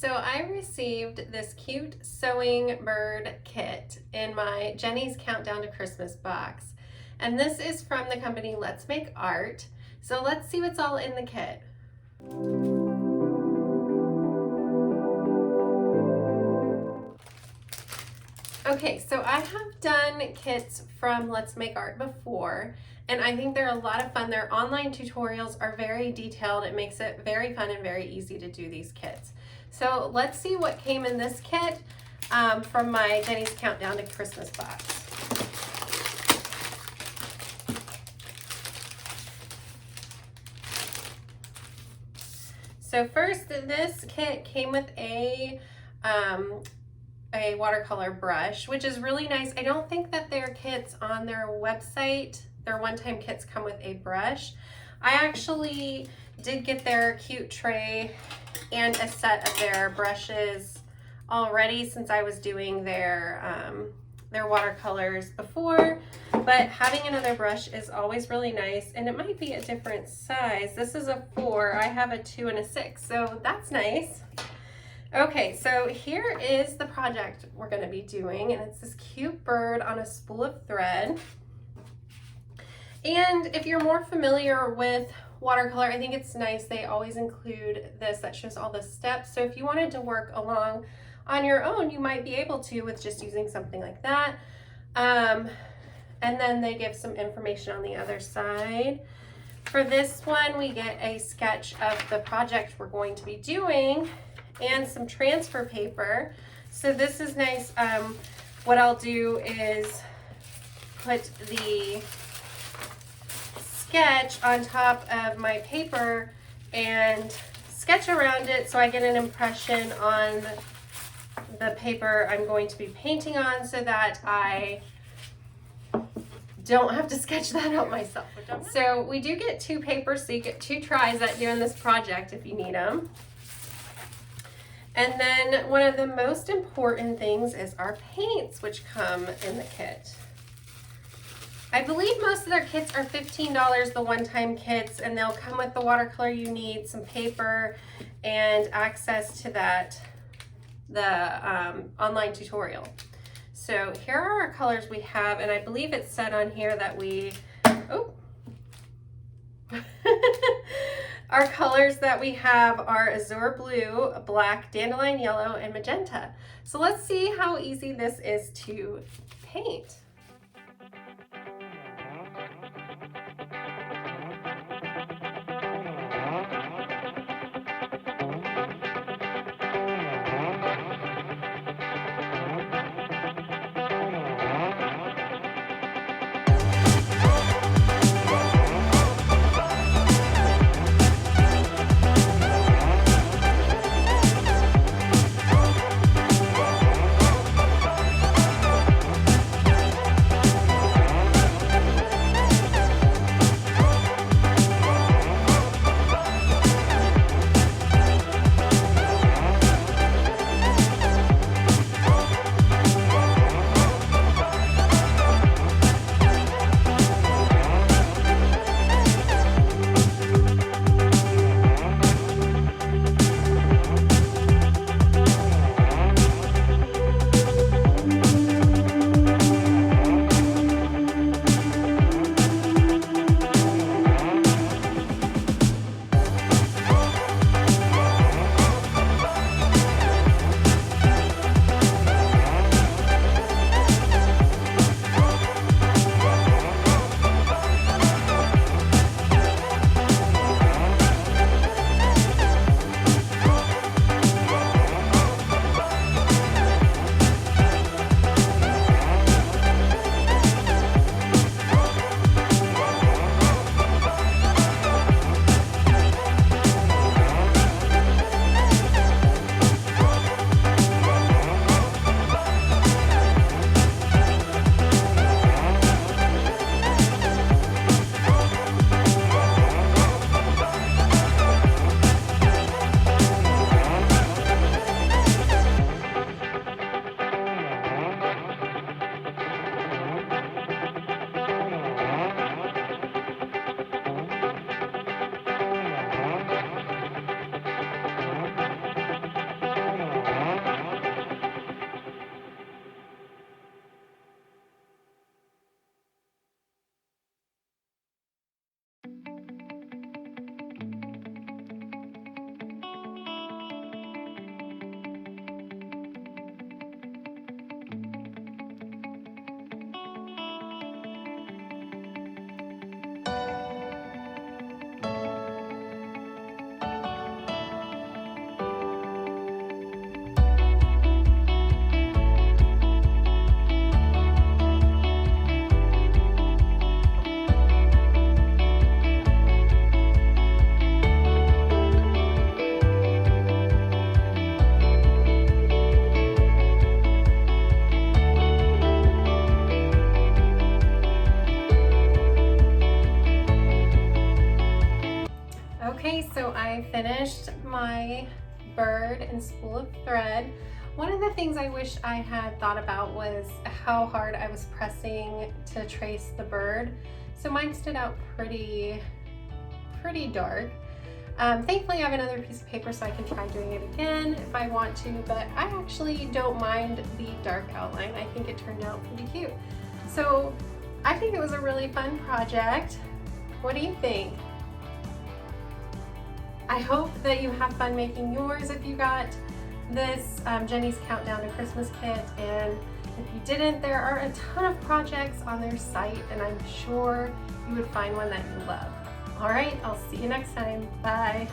So I received this cute sewing bird kit in my Jenny's Countdown to Christmas box. And this is from the company Let's Make Art. So let's see what's all in the kit. Okay, so I have done kits from Let's Make Art before, and I think they're a lot of fun. Their online tutorials are very detailed. It makes it very fun and very easy to do these kits. So let's see what came in this kit from my Jenny's Countdown to Christmas box. So first, this kit came with a watercolor brush, which is really nice. I don't think that their kits on their website, their one-time kits, come with a brush. I actually did get their cute tray and a set of their brushes already since I was doing their watercolors before, but having another brush is always really nice, and it might be a different size. This is a 4, I have a 2 and a 6, so that's nice. Okay, so here is the project we're going to be doing, and it's this cute bird on a spool of thread. And if you're more familiar with watercolor, I think it's nice they always include this that shows all the steps. So if you wanted to work along on your own, you might be able to with just using something like that. And then they give some information on the other side. For this one, we get a sketch of the project we're going to be doing and some transfer paper. So this is nice. What I'll do is put the sketch on top of my paper and sketch around it so I get an impression on the paper I'm going to be painting on, so that I don't have to sketch that out myself. So we do get 2 papers, so you get 2 tries at doing this project if you need them. And then one of the most important things is our paints, which come in the kit. I believe most of their kits are $15, the one-time kits, and they'll come with the watercolor you need, some paper, and access to the online tutorial. So here are our colors we have, and I believe it said on here that our colors that we have are azure blue, black, dandelion yellow, and magenta. So let's see how easy this is to paint. finished my bird and spool of thread. One of the things I wish I had thought about was how hard I was pressing to trace the bird. So mine stood out pretty dark. Thankfully I have another piece of paper so I can try doing it again if I want to, but I actually don't mind the dark outline. I think it turned out pretty cute. So I think it was a really fun project. What do you think? I hope that you have fun making yours if you got this Jenny's Countdown to Christmas kit, and if you didn't, there are a ton of projects on their site and I'm sure you would find one that you love. All right, I'll see you next time. Bye.